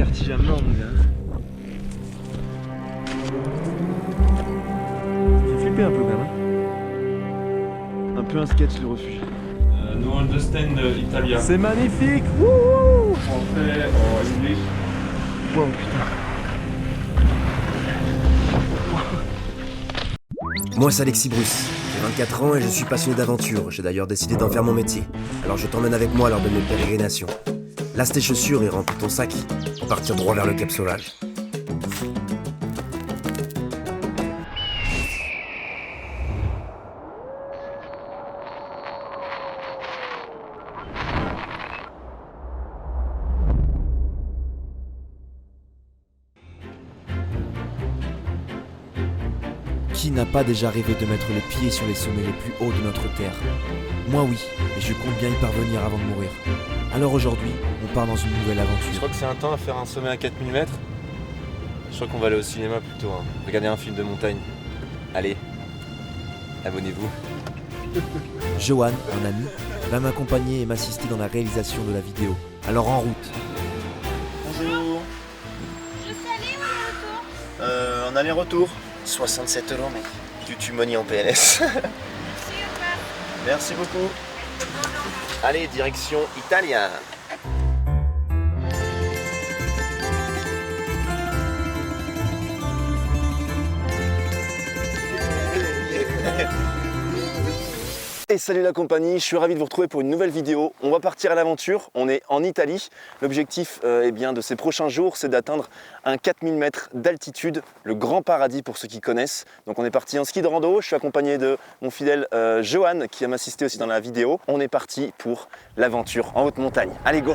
vertige à mort, mon gars. J'ai flippé un peu quand même. Un peu un sketch le refuge. No understand Italia. C'est magnifique. Wouhou. Français or English. Wow, putain. Moi, c'est Alexis Bruce. J'ai 24 ans et je suis passionné d'aventure. J'ai d'ailleurs décidé d'en faire mon métier. Alors je t'emmène avec moi lors de mes pérégrinations. Lasse tes chaussures et remplis ton sac pour partir droit vers le Cap Sauvage. Qui n'a pas déjà rêvé de mettre les pieds sur les sommets les plus hauts de notre terre? Moi oui, et je compte bien y parvenir avant de mourir. Alors aujourd'hui, on part dans une nouvelle Je aventure. crois que c'est un temps à faire un sommet à 4000 mètres. Je crois qu'on va aller au cinéma plutôt. Regarder un film de montagne. Allez, abonnez-vous. Johan, mon ami, va m'accompagner et m'assister dans la réalisation de la vidéo. Alors en route. Bonjour. Juste aller ou aller-retour En aller-retour. 67 € mec. Tu money en PLS. Merci beaucoup. Allez, direction Italia. Et salut la compagnie, je suis ravi de vous retrouver pour une nouvelle vidéo. On va partir à l'aventure, on est en Italie. L'objectif de ces prochains jours, c'est d'atteindre un 4000 mètres d'altitude, le grand paradis pour ceux qui connaissent. Donc on est parti en ski de rando, je suis accompagné de mon fidèle Johan qui va m'assister aussi dans la vidéo. On est parti pour l'aventure en haute montagne. Allez, go!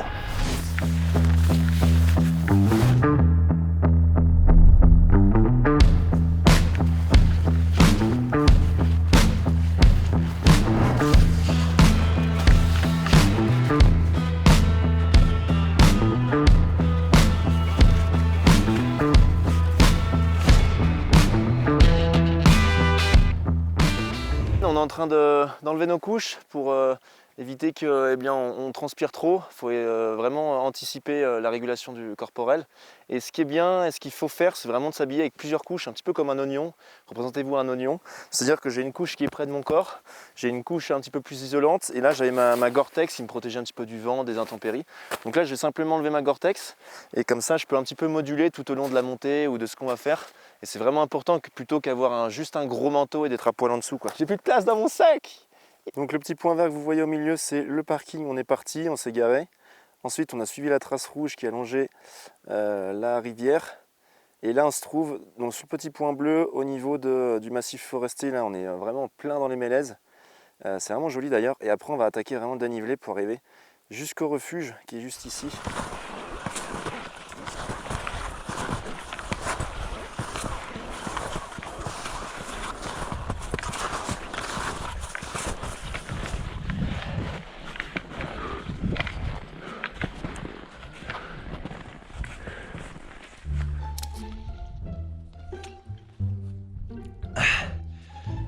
On est en train d'enlever nos couches pour éviter que on transpire trop. Il faut vraiment anticiper la régulation du corporel. Et ce qui est bien et ce qu'il faut faire, c'est vraiment de s'habiller avec plusieurs couches, un petit peu comme un oignon. Représentez-vous un oignon. C'est-à-dire que j'ai une couche qui est près de mon corps, j'ai une couche un petit peu plus isolante, et là j'avais ma Gore-Tex qui me protégeait un petit peu du vent, des intempéries. Donc là je vais simplement enlever ma Gore-Tex, et comme ça je peux un petit peu moduler tout au long de la montée ou de ce qu'on va faire. Et c'est vraiment important que plutôt qu'avoir juste un gros manteau et d'être à poil en dessous, quoi. J'ai plus de place dans mon sac! Donc le petit point vert que vous voyez au milieu, c'est le parking. On est parti, on s'est garé. Ensuite, on a suivi la trace rouge qui a longé la rivière. Et là, on se trouve donc, sur le petit point bleu au niveau du massif forestier. Là, on est vraiment plein dans les mélèzes. C'est vraiment joli d'ailleurs. Et après, on va attaquer vraiment le dénivelé pour arriver jusqu'au refuge qui est juste ici.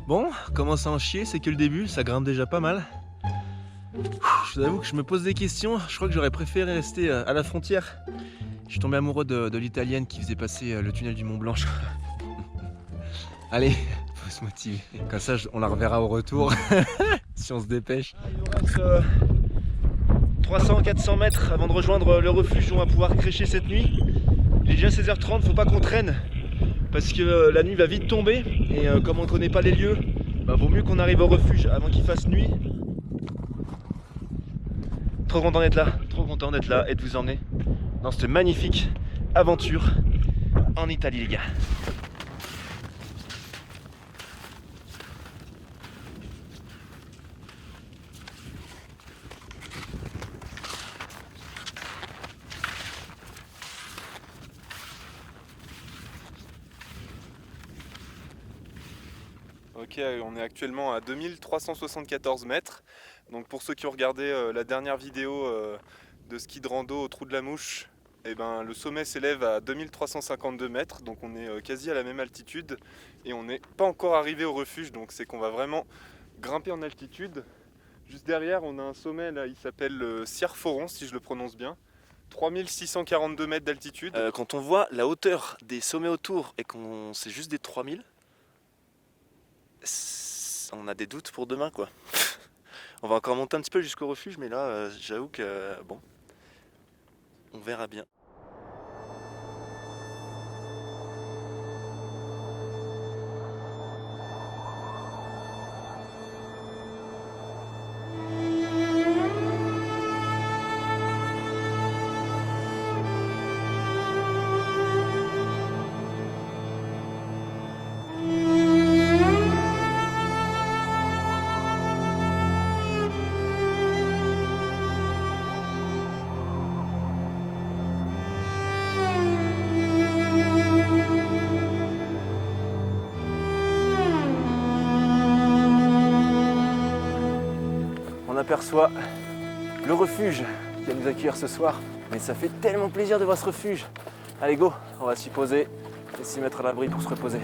Bon, commence à en chier, c'est que le début, ça grimpe déjà pas mal. Je vous avoue que je me pose des questions, je crois que j'aurais préféré rester à la frontière. Je suis tombé amoureux de l'italienne qui faisait passer le tunnel du Mont Blanc. Allez, faut se motiver. Comme ça, on la reverra au retour, si on se dépêche. Il nous reste 300-400 mètres avant de rejoindre le refuge où on va pouvoir crécher cette nuit. Il est déjà 16h30, faut pas qu'on traîne. Parce que la nuit va vite tomber et comme on ne connaît pas les lieux, vaut mieux qu'on arrive au refuge avant qu'il fasse nuit. Trop content d'être là et de vous emmener dans cette magnifique aventure en Italie, les gars. Ok, on est actuellement à 2374 mètres. Donc pour ceux qui ont regardé la dernière vidéo de ski de rando au Trou de la Mouche, le sommet s'élève à 2352 mètres, donc on est quasi à la même altitude et on n'est pas encore arrivé au refuge, donc c'est qu'on va vraiment grimper en altitude. Juste derrière, on a un sommet là, il s'appelle Cierforon si je le prononce bien, 3642 mètres d'altitude. Quand on voit la hauteur des sommets autour et qu'on c'est juste des 3000, on a des doutes pour demain quoi. On va encore monter un petit peu jusqu'au refuge, mais là j'avoue que bon, on verra bien. On aperçoit le refuge qui va nous accueillir ce soir. Mais ça fait tellement plaisir de voir ce refuge. Allez go, on va s'y poser et s'y mettre à l'abri pour se reposer.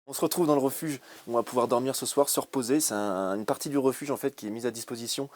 On se retrouve dans le refuge, on va pouvoir dormir ce soir, se reposer. C'est une partie du refuge en fait qui est mise à disposition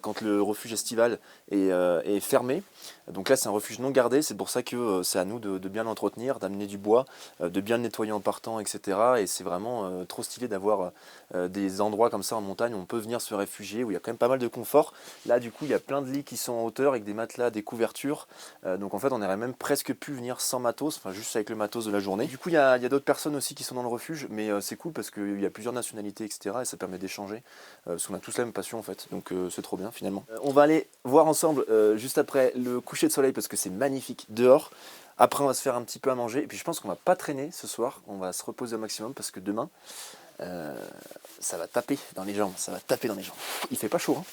quand le refuge estival est fermé. Donc là c'est un refuge non gardé, c'est pour ça que c'est à nous de bien l'entretenir, d'amener du bois, de bien le nettoyer en partant, etc. Et c'est vraiment trop stylé d'avoir des endroits comme ça en montagne où on peut venir se réfugier, où il y a quand même pas mal de confort. Là du coup il y a plein de lits qui sont en hauteur avec des matelas, des couvertures. Donc en fait on aurait même presque pu venir sans matos, enfin juste avec le matos de la journée. Du coup il y a d'autres personnes aussi qui sont dans le refuge, mais c'est cool parce qu'il y a plusieurs nationalités, etc. Et ça permet d'échanger, parce qu'on a tous la même passion en fait, donc c'est trop bien finalement. On va aller voir ensemble juste après le coucher de soleil parce que c'est magnifique dehors. Après on va se faire un petit peu à manger, et puis je pense qu'on va pas traîner ce soir, on va se reposer au maximum parce que demain ça va taper dans les jambes, ça va taper dans les jambes. Il fait pas chaud hein.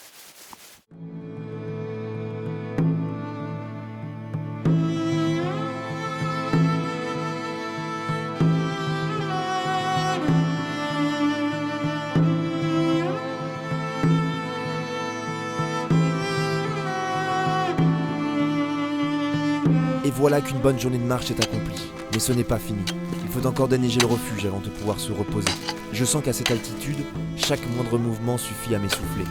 Et voilà qu'une bonne journée de marche est accomplie. Mais ce n'est pas fini. Il faut encore déneiger le refuge avant de pouvoir se reposer. Je sens qu'à cette altitude, chaque moindre mouvement suffit à m'essouffler.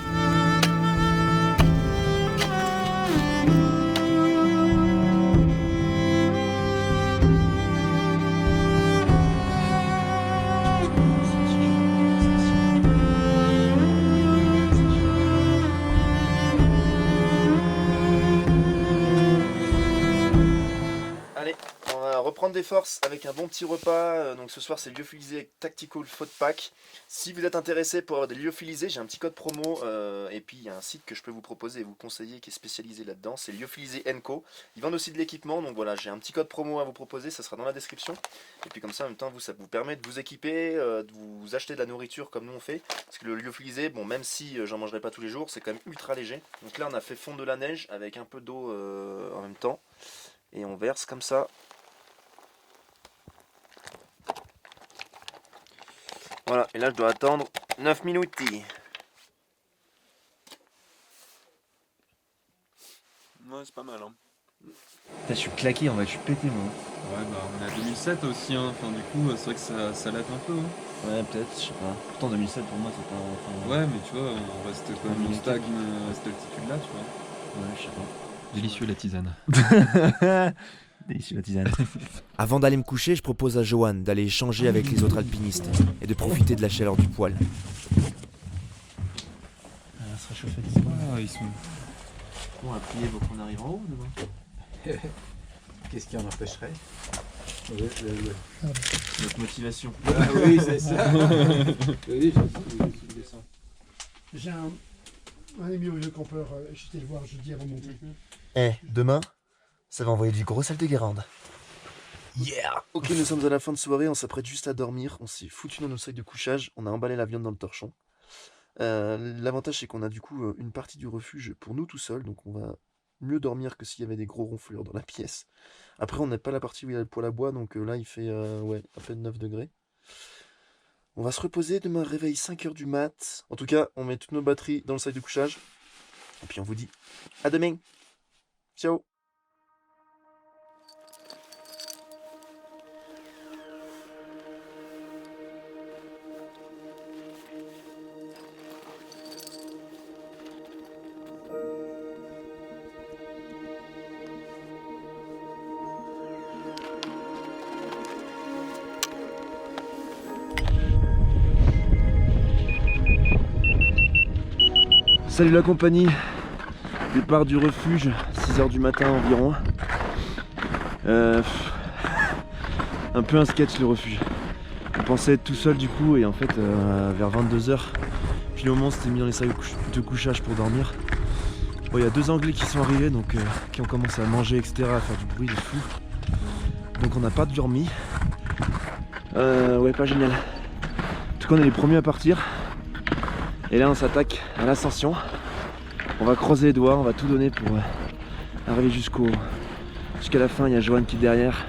Allez, on va reprendre des forces avec un bon petit repas. Donc ce soir c'est lyophilisé avec Tactical Food Pack. Si vous êtes intéressé pour avoir des lyophilisés, j'ai un petit code promo et puis il y a un site que je peux vous proposer et vous conseiller qui est spécialisé là-dedans, c'est Lyophilisé & Co. Ils vendent aussi de l'équipement, donc voilà, j'ai un petit code promo à vous proposer, ça sera dans la description. Et puis comme ça en même temps ça vous permet de vous équiper, de vous acheter de la nourriture comme nous on fait. Parce que le lyophilisé, bon même si j'en mangerai pas tous les jours, c'est quand même ultra léger. Donc là on a fait fondre de la neige avec un peu d'eau en même temps. Et on verse comme ça. Voilà, et là je dois attendre 9 minutes. Ouais, c'est pas mal. Hein. Putain, je suis claqué, en fait, je suis pété moi. Ouais, bah on est à 2007 aussi. Hein. Enfin, du coup, c'est vrai que ça late un peu. Hein. Ouais, peut-être, je sais pas. Pourtant 2007 pour moi c'est pas. Enfin, Ouais, mais tu vois, on reste quand même, on stagne à cette altitude-là, tu vois. Ouais, je sais pas. Délicieux la tisane. Délicieux la tisane. Avant d'aller me coucher, je propose à Johan d'aller échanger avec les autres alpinistes et de profiter de la chaleur du poêle. On va se réchauffer d'ici. Ah, ils sont. On va prier pour qu'on arrive en haut demain. Qu'est-ce qui en empêcherait? Notre motivation. Ah oui, c'est ça. Oui, je descends. J'ai un ami au vieux campeur, j'étais le voir jeudi avant de monter. Demain, ça va envoyer du gros sel de Guérande. Yeah! Ok, nous sommes à la fin de soirée, on s'apprête juste à dormir. On s'est foutu dans nos sacs de couchage, on a emballé la viande dans le torchon. L'avantage c'est qu'on a du coup une partie du refuge pour nous tout seuls, donc on va mieux dormir que s'il y avait des gros ronflures dans la pièce. Après on n'a pas la partie où il y a le poêle à bois, donc là il fait ouais, à peine 9 degrés. On va se reposer, demain réveil 5h du mat. En tout cas on met toutes nos batteries dans le sac de couchage. Et puis on vous dit à demain. Ciao. Salut la compagnie, départ du refuge, 6h du matin environ. Un peu un sketch le refuge. On pensait être tout seul du coup et en fait vers 22h, puis le moment on s'était mis dans les salles de couchage pour dormir. Bon, il y a 2 Anglais qui sont arrivés donc qui ont commencé à manger etc, à faire du bruit de fou. Donc on n'a pas dormi. Ouais, pas génial. En tout cas on est les premiers à partir. Et là on s'attaque à l'ascension. On va croiser les doigts, on va tout donner pour arriver jusqu'à la fin. Il y a Johan qui est derrière.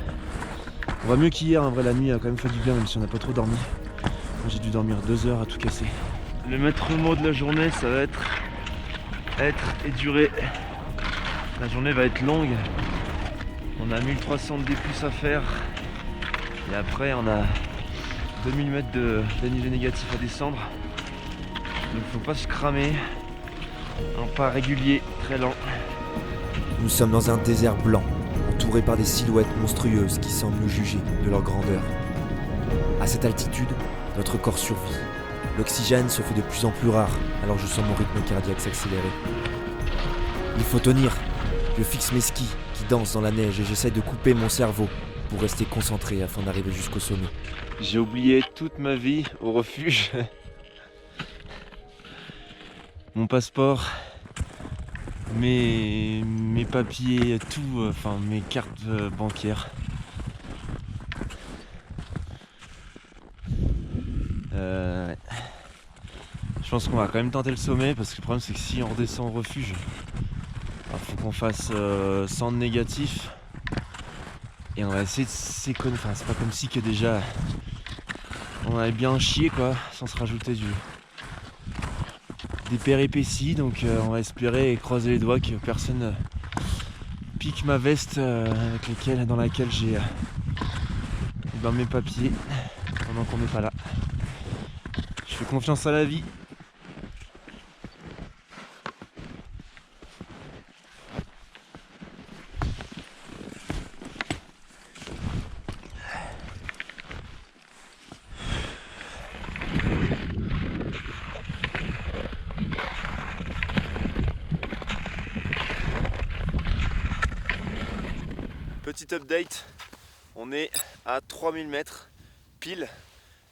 On va mieux qu'hier, en vrai la nuit a quand même fait du bien même si on n'a pas trop dormi. Moi j'ai dû dormir 2 heures à tout casser. Le maître mot de la journée ça va être et durer. La journée va être longue. On a 1300 de D+ à faire. Et après on a 2000 mètres de dénivelé négatif à descendre. Donc faut pas se cramer, un pas régulier, très lent. Nous sommes dans un désert blanc, entouré par des silhouettes monstrueuses qui semblent nous juger de leur grandeur. À cette altitude, notre corps survit. L'oxygène se fait de plus en plus rare, alors je sens mon rythme cardiaque s'accélérer. Il faut tenir. Je fixe mes skis qui dansent dans la neige et j'essaie de couper mon cerveau pour rester concentré afin d'arriver jusqu'au sommet. J'ai oublié toute ma vie au refuge. Mon passeport, mes papiers, tout, enfin mes cartes bancaires. Ouais. Je pense qu'on va quand même tenter le sommet parce que le problème c'est que si on redescend au refuge, il faut qu'on fasse 100 de négatif et on va essayer de s'éconner. Enfin c'est pas comme si que déjà on avait bien chié quoi, sans se rajouter des péripéties, donc on va espérer et croiser les doigts que personne pique ma veste dans laquelle j'ai mes papiers pendant qu'on n'est pas là. Je fais confiance à la vie. Petit update, on est à 3000 mètres pile,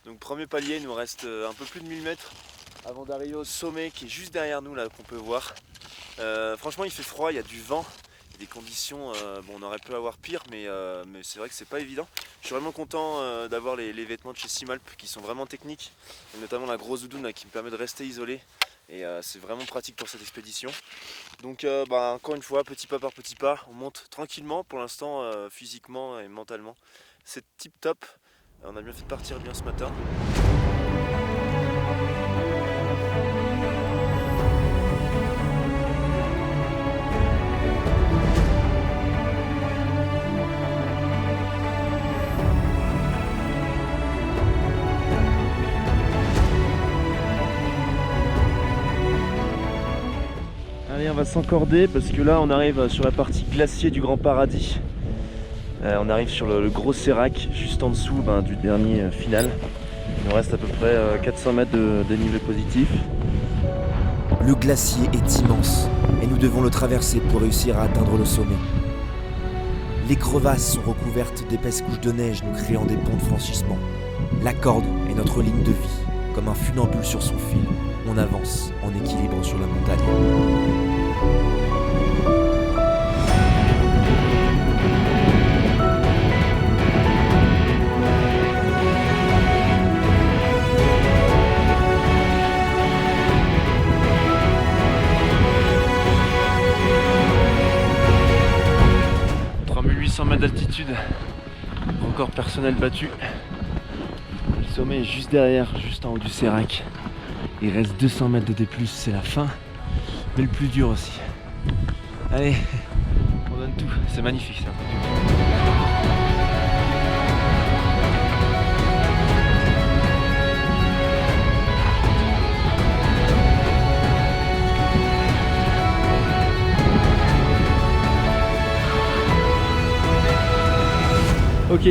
donc premier palier, il nous reste un peu plus de 1000 mètres avant d'arriver au sommet qui est juste derrière nous là qu'on peut voir. Franchement il fait froid, il y a du vent, il y a des conditions, bon, on aurait pu avoir pire mais c'est vrai que c'est pas évident. Je suis vraiment content d'avoir les vêtements de chez Simalp qui sont vraiment techniques, et notamment la grosse doudoune là, qui me permet de rester isolé. Et c'est vraiment pratique pour cette expédition. Donc encore une fois, petit pas par petit pas, on monte tranquillement pour l'instant, physiquement et mentalement. C'est tip top, on a bien fait de partir bien ce matin. Allez, on va s'encorder parce que là on arrive sur la partie glacier du Grand Paradis. On arrive sur le gros sérac juste en dessous du dernier final. Il nous reste à peu près 400 mètres de dénivelé positif. Le glacier est immense et nous devons le traverser pour réussir à atteindre le sommet. Les crevasses sont recouvertes d'épaisses couches de neige nous créant des ponts de franchissement. La corde est notre ligne de vie. Comme un funambule sur son fil, on avance en équilibre sur la montagne. Mètres d'altitude, record personnel battu. Le sommet est juste derrière, juste en haut du sérac. Il reste 200 mètres de D+, c'est la fin. mais le plus dur aussi. Allez, on donne tout, c'est magnifique, c'est un truc de fou. Ok,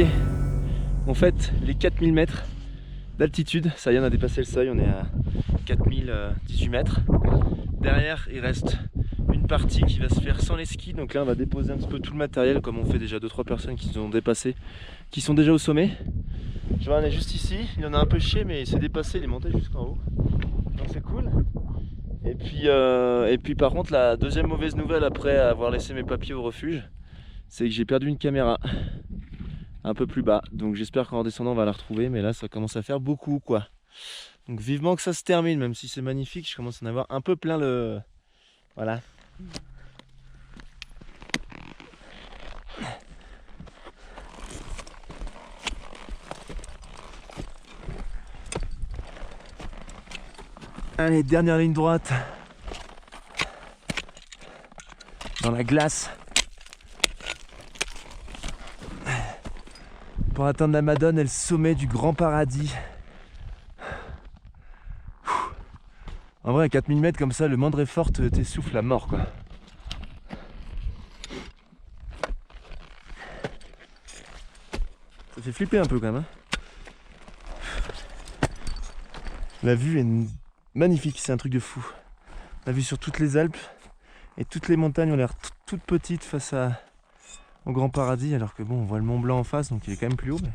on fête les 4000 mètres d'altitude, ça y est, on a dépassé le seuil, on est à 4018 mètres. Derrière, il reste une partie qui va se faire sans les skis, donc là on va déposer un petit peu tout le matériel comme on fait déjà 2-3 personnes qui se sont dépassées, qui sont déjà au sommet. Je vois, on est juste ici, il en a un peu chié mais il s'est dépassé, il est monté jusqu'en haut, donc c'est cool. Et puis par contre la deuxième mauvaise nouvelle après avoir laissé mes papiers au refuge, c'est que j'ai perdu une caméra un peu plus bas, donc j'espère qu'en redescendant on va la retrouver, mais là ça commence à faire beaucoup quoi. Donc vivement que ça se termine, même si c'est magnifique, je commence à en avoir un peu plein le... Voilà. Allez, dernière ligne droite. Dans la glace. Pour atteindre la Madone et le sommet du Grand Paradis. En vrai à 4000 mètres comme ça, le moindre effort t'essouffle à mort quoi. Ça fait flipper un peu quand même. La vue est magnifique, c'est un truc de fou. La vue sur toutes les Alpes et toutes les montagnes ont l'air toutes petites face au Grand Paradis, alors que bon, on voit le Mont Blanc en face, donc il est quand même plus haut. Mais...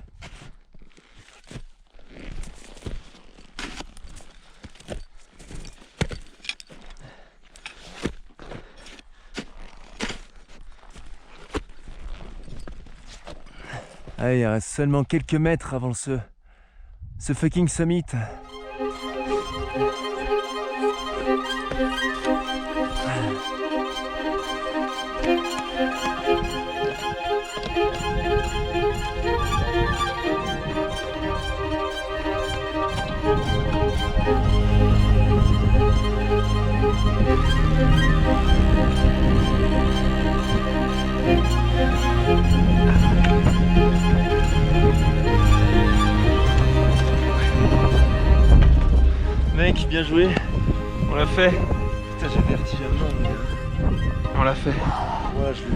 Allez, il reste seulement quelques mètres avant ce fucking summit. Mec, bien joué, on l'a fait. Putain, j'ai vertige à mort, mais on l'a fait. Voilà, je l'ai vu.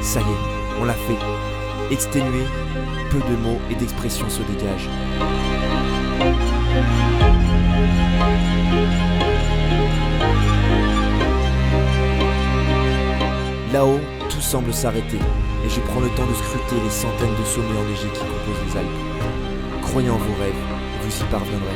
Ça y est, on l'a fait. Exténué, peu de mots et d'expressions se dégagent. Là-haut, tout semble s'arrêter et je prends le temps de scruter les centaines de sommets enneigés qui composent les Alpes. Croyez en vos rêves, vous y parviendrez.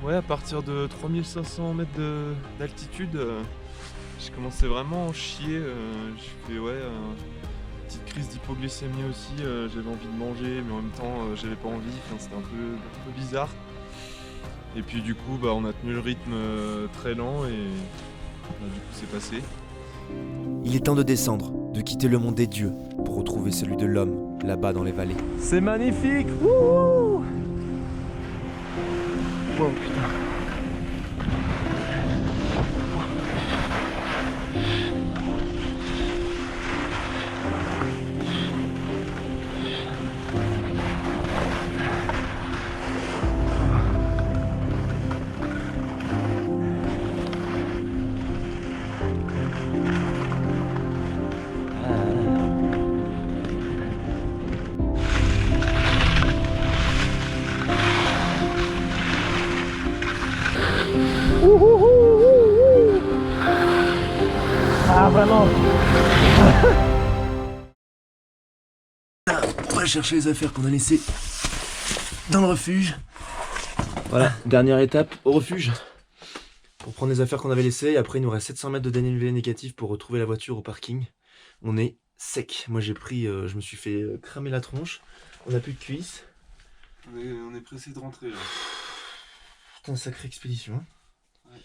Ouais, à partir de 3500 mètres d'altitude, j'ai commencé vraiment à en chier. J'ai fait petite crise d'hypoglycémie aussi. J'avais envie de manger, mais en même temps, j'avais pas envie. Enfin, c'était un peu bizarre. Et puis du coup, on a tenu le rythme très lent et du coup, c'est passé. Il est temps de descendre, de quitter le monde des dieux pour retrouver celui de l'homme, là-bas dans les vallées. C'est magnifique. Wouhou. Wow, putain. Ah vraiment. On va chercher les affaires qu'on a laissées dans le refuge. Voilà, dernière étape au refuge pour prendre les affaires qu'on avait laissées. Et après il nous reste 700 mètres de dénivelé négatif pour retrouver la voiture au parking. On est sec. Moi j'ai pris, je me suis fait cramer la tronche. On n'a plus de cuisses. On est pressé de rentrer là. Putain, sacrée expédition. Hein. Ouais.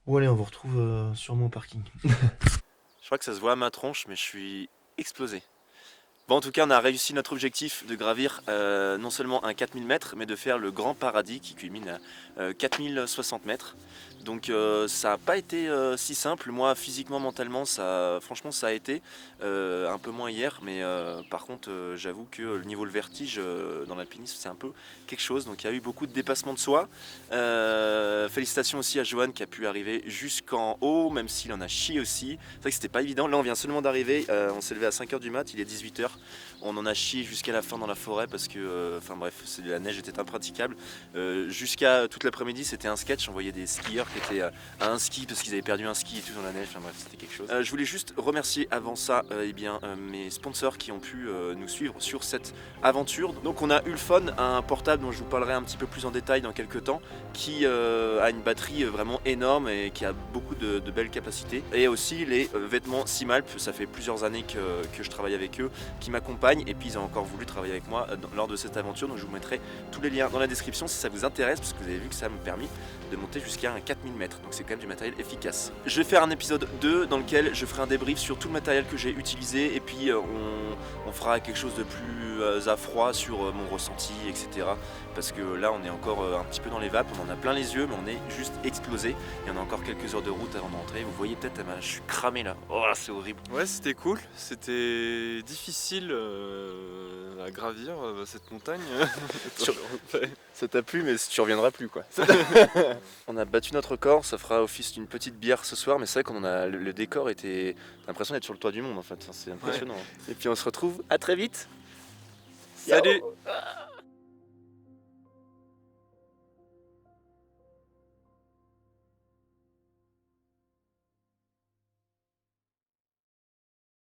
Bon allez, on vous retrouve sûrement au parking. Je crois que ça se voit à ma tronche, mais je suis explosé. Bon, en tout cas, on a réussi notre objectif de gravir non seulement un 4000 mètres, mais de faire le grand paradis qui culmine à 4060 mètres. Donc ça n'a pas été si simple. Moi, physiquement, mentalement, franchement, ça a été un peu moins hier. Mais par contre, j'avoue que le niveau de vertige dans l'alpinisme, c'est un peu quelque chose. Donc il y a eu beaucoup de dépassement de soi. Félicitations aussi à Johan qui a pu arriver jusqu'en haut, même s'il en a chié aussi. C'est vrai que c'était pas évident. Là, on vient seulement d'arriver. On s'est levé à 5h du mat, il est 18h. On en a chié jusqu'à la fin dans la forêt parce que, enfin bref, la neige était impraticable. Jusqu'à toute l'après-midi, c'était un sketch. On voyait des skieurs qui étaient à un ski parce qu'ils avaient perdu un ski et tout dans la neige. Enfin bref, c'était quelque chose. Je voulais juste remercier avant ça mes sponsors qui ont pu nous suivre sur cette aventure. Donc on a Ulfone, un portable dont je vous parlerai un petit peu plus en détail dans quelques temps, qui a une batterie vraiment énorme et qui a beaucoup de belles capacités. Et aussi les vêtements Simalp, ça fait plusieurs années que je travaille avec eux, qui m'accompagnent, et puis ils ont encore voulu travailler avec moi lors de cette aventure. Donc je vous mettrai tous les liens dans la description si ça vous intéresse, parce que vous avez vu que ça m'a permis de monter jusqu'à un 4000 mètres, donc c'est quand même du matériel efficace. Je vais faire un épisode 2 dans lequel je ferai un débrief sur tout le matériel que j'ai utilisé, et puis on fera quelque chose de plus à froid sur mon ressenti, etc. Parce que là on est encore un petit peu dans les vapes, on en a plein les yeux, mais on est juste explosé. Il y en a encore quelques heures de route avant d'entrer. Vous voyez peut-être, je suis cramé là. Oh, c'est horrible. Ouais, c'était cool. C'était difficile à gravir cette montagne. Ça t'a plu, mais tu reviendras plus quoi. On a battu notre record, ça fera office d'une petite bière ce soir, mais c'est vrai qu'on a le décor était. T'as l'impression d'être sur le toit du monde en fait, c'est impressionnant. Ouais. Et puis on se retrouve à très vite. Salut. Yo.